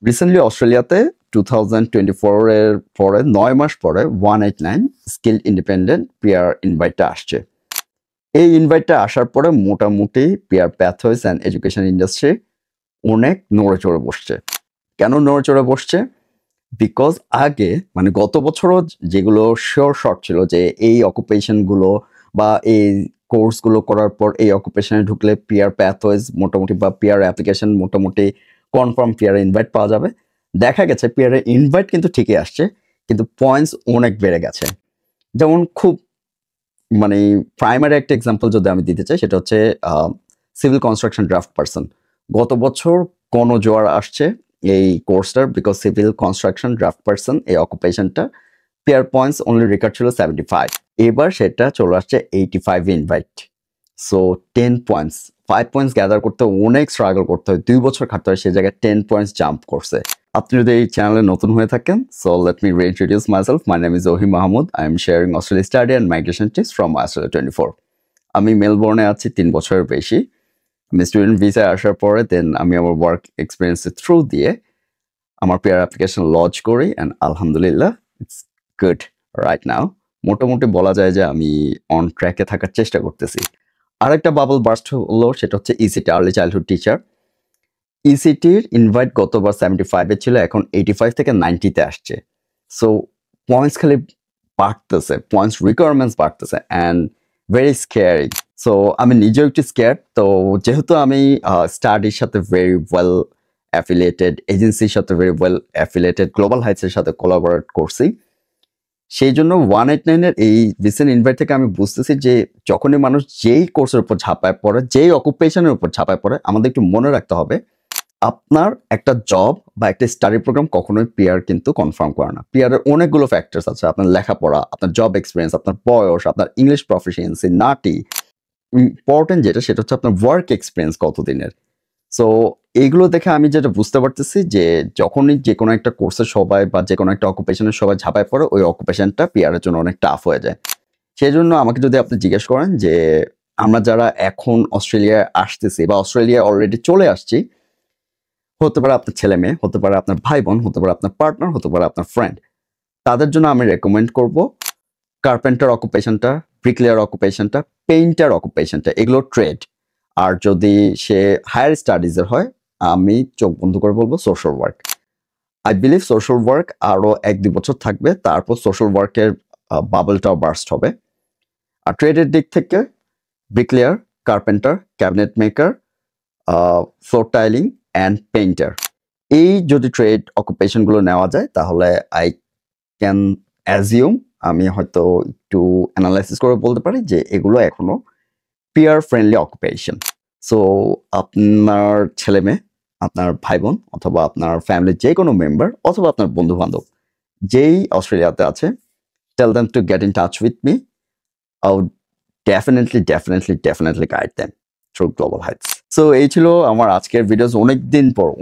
Recently অস্ট্রেলিয়াতে 2024 এর পরে 9 মাস পরে 189 স্কিল ইন্ডিপেন্ডেন্ট পিয়ার ইনভাইটটা আসছে। এই ইনভাইটটা আসার পরে মোটামুটি পিয়ার প্যাথওয়েজ অ্যান্ড এডুকেশন ইন্ডাস্ট্রি অনেক নড়ে চড়ে বসছে। কেন নড়ে চড়ে বসছে? বিকজ আগে মানে গত বছরও যেগুলো শিওর শর্ট ছিল যে এই অকুপেশনগুলো বা এই কোর্সগুলো করার পর এই অকুপেশনে ঢুকলে পিয়ার প্যাথওয়েজ মোটামুটি বা পিয়ার অ্যাপ্লিকেশন মোটামুটি কনফার্ম পিয়ার ইনভাইট পাওয়া যাবে। দেখা গেছে পিয়ারের ইনভাইট কিন্তু ঠিকই আসছে, কিন্তু পয়েন্টস অনেক বেড়ে গেছে। যেমন খুব মানে প্রাইমারি একটা এক্সাম্পল যদি আমি দিতে চাই, সেটা হচ্ছে সিভিল কনস্ট্রাকশন ড্রাফট পারসন। গত বছর গণজোয়ার আসছে এই কোর্সটার, because civil construction draft person এই অকুপেশনটা পেয়ার পয়েন্টস অনলি রেকর্ড ছিল 75, এবার সেটা চলে আসছে 85 invite. So 10 points, 5 points gather করতে অনেক স্ট্রাগল করতে হয়, 2 বছর খাটতে হয়, সেই জায়গায় 10 পয়েন্টস জাম্প করছে। আপনি যদি এই চ্যানেলে নতুন হয়ে থাকেন, so let me রিইন্ট্রোডিউস myself. My name is Zahir Mahmud. I am sharing Australia study and migration tips from Australia 24। আমি মেলবোর্নে আছি 3 বছরের বেশি। আমি স্টুডেন্ট ভিসায় আসার পরে দেন আমি আমার ওয়ার্ক এক্সপিরিয়েন্সের থ্রু দিয়ে আমার পিয়ার অ্যাপ্লিকেশন লঞ্চ করি, অ্যান্ড আলহামদুলিল্লাহ ইটস গুড রাইট নাও। মোটামুটি বলা যায় যে আমি অন ট্র্যাকে থাকার চেষ্টা করতেছি। আরেকটা বাবল বার্স্ট হলো, সেটা হচ্ছে ইসিটি, আর্লি চাইল্ডহুড টিচার। ইসিটির ইনভাইট গতবার 75-এ ছিল, এখন 85 থেকে 90-তে আসছে। সো পয়েন্টস খালি বাড়তেছে, পয়েন্টস রিকোয়ারমেন্টস বাড়তেছে, অ্যান্ড ভেরি স্কেয়ারিং। সো আমি নিজেও একটু স্কেয়ার। তো যেহেতু আমি স্টাডির সাথে ভেরি ওয়েল অ্যাফিলিয়েটেড, এজেন্সির সাথে ভেরি ওয়েল অ্যাফিলিয়েটেড, গ্লোবাল হাইটসের সাথে কোলাবোরেট করছি, সেই জন্য 189-এর এই রিসেন্ট ইনভাইট থেকে আমি বুঝতেছি যে যখনই মানুষ যেই কোর্সের উপর ঝাঁপায় পড়ে, যেই অকুপেশনের উপর ঝাঁপায় পড়ে, আমাদের একটু মনে রাখতে হবে আপনার একটা জব বা একটা স্টাডি প্রোগ্রাম কখনোই পিয়ার কিন্তু কনফার্ম করে না। পিয়ারের অনেকগুলো ফ্যাক্টরস আছে, আপনার লেখাপড়া, আপনার জব এক্সপিরিয়েন্স, আপনার বয়স, আপনার ইংলিশ প্রফিসিয়েন্সি, নাটি ইম্পর্টেন্ট যেটা, সেটা হচ্ছে আপনার ওয়ার্ক এক্সপিরিয়েন্স কতদিনের। সো এইগুলো দেখে আমি যেটা বুঝতে পারতেছি যে যখনই যে কোনো একটা কোর্সের সবাই বা যে কোনো একটা অকুপেশনের সবাই ঝাঁপায় পড়ে, ওই অকুপেশনটা পিয়ারের জন্য অনেক টাফ হয়ে যায়। সেই জন্য আমাকে যদি আপনি জিজ্ঞেস করেন যে আমরা যারা এখন অস্ট্রেলিয়ায় আসতেছি বা অস্ট্রেলিয়ায় অলরেডি চলে আসছি, হতে পারে আপনার ছেলে মেয়ে, হতে পারে আপনার ভাই বোন, হতে পারে আপনার পার্টনার, হতে পারে আপনার ফ্রেন্ড, তাদের জন্য আমি রেকমেন্ড করব কার্পেন্টার অকুপেশনটা, ব্রিকলেয়ার অকুপেশনটা, পেইন্টার অকুপেশনটা, এগুলো ট্রেড। আর যদি সে হায়ার স্টাডিজের হয়, আমি চোখ বন্ধ করে বলবো social work. I believe social work আরও 1-2 বছর থাকবে, তারপর সোশ্যাল ওয়ার্কের বাবলটাও বার্স্ট হবে। আর ট্রেডের দিক থেকে bricklayer, carpenter, cabinet maker, floor tiling and painter, এই যদি ট্রেড অকুপেশনগুলো নেওয়া যায়, তাহলে আই ক্যান অ্যাজিউম, আমি হয়তো একটু অ্যানালাইসিস করে বলতে পারি যে এগুলো এখনো পিয়ার ফ্রেন্ডলি অকুপেশন। সো আপনার ছেলে মেয়ে, আপনার ভাই বোন, অথবা আপনার ফ্যামিলির যে কোনো মেম্বার, অথবা আপনার বন্ধু বান্ধব যেই অস্ট্রেলিয়াতে আছে, tell them to get in touch with me. I would definitely guide them through Global Heights. So এই ছিল আমার আজকের ভিডিওস।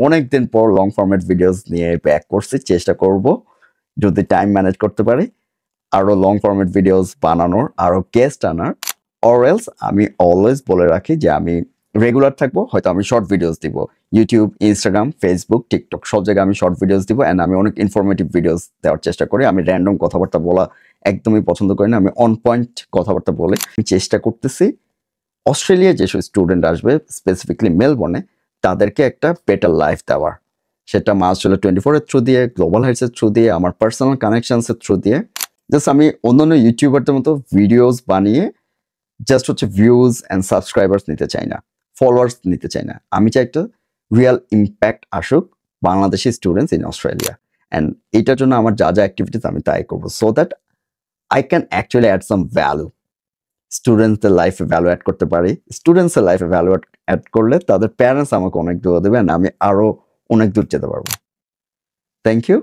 অনেকদিন পর লং ফরম্যাট ভিডিওস নিয়ে ব্যাক করছি, চেষ্টা করব যদি টাইম ম্যানেজ করতে পারি আরো লং ফরম্যাট ভিডিওস বানানোর, আরো গেস্ট আনার। অর এলস আমি অলওয়েজ বলে রাখি যে আমি রেগুলার থাকবো, হয়তো আমি শর্ট ভিডিওস দিব, ইউটিউব, ইনস্টাগ্রাম, ফেসবুক, টিকটক সব জায়গায় আমি শর্ট ভিডিওস দিব, অ্যান্ড আমি অনেক ইনফরমেটিভ ভিডিওস দেওয়ার চেষ্টা করি। আমি র্যান্ডম কথাবার্তা বলা একদমই পছন্দ করি না, আমি অন পয়েন্ট কথাবার্তা বলে আমি চেষ্টা করতেছি অস্ট্রেলিয়ায় যেসব স্টুডেন্ট আসবে, স্পেসিফিকলি মেলবোর্নে, তাদেরকে একটা বেটার লাইফ দেওয়ার। সেটা মাসুলা 24-এর থ্রু দিয়ে, গ্লোবাল হাইটসের থ্রু দিয়ে, আমার পার্সোনাল কানেকশনসের থ্রু দিয়ে। জাস্ট আমি অন্যান্য ইউটিউবারদের মতো ভিডিওস বানিয়ে জাস্ট হচ্ছে ভিউজ অ্যান্ড সাবস্ক্রাইবার্স নিতে চাই না, ফলোয়ার্স নিতে চাই না। আমি চাই একটা রিয়েল ইম্প্যাক্ট আসুক Bangladeshi students in Australia, and এইটার জন্য আমার যা অ্যাক্টিভিটিস আমি তাই করবো, so that I can actually add some value. স্টুডেন্টসদের লাইফে ভ্যালু অ্যাড করতে পারি, স্টুডেন্টসের লাইফে ভ্যালু অ্যাড করলে তাদের প্যারেন্টস আমাকে অনেক দূর দেবে, অ্যান্ড আমি আরও অনেক দূর যেতে পারবো। Thank you.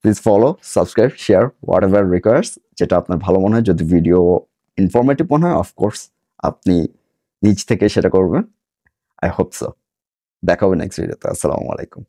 Please follow, subscribe, share, whatever requires, যেটা আপনার ভালো মনে হয়। যদি ভিডিও ইনফরমেটিভ মনে হয়, অফকোর্স আপনি নিজ থেকে সেটা করবেন। I hope so. দেখা হবে নেক্সট ভিডিওতে। আসসালামু আলাইকুম।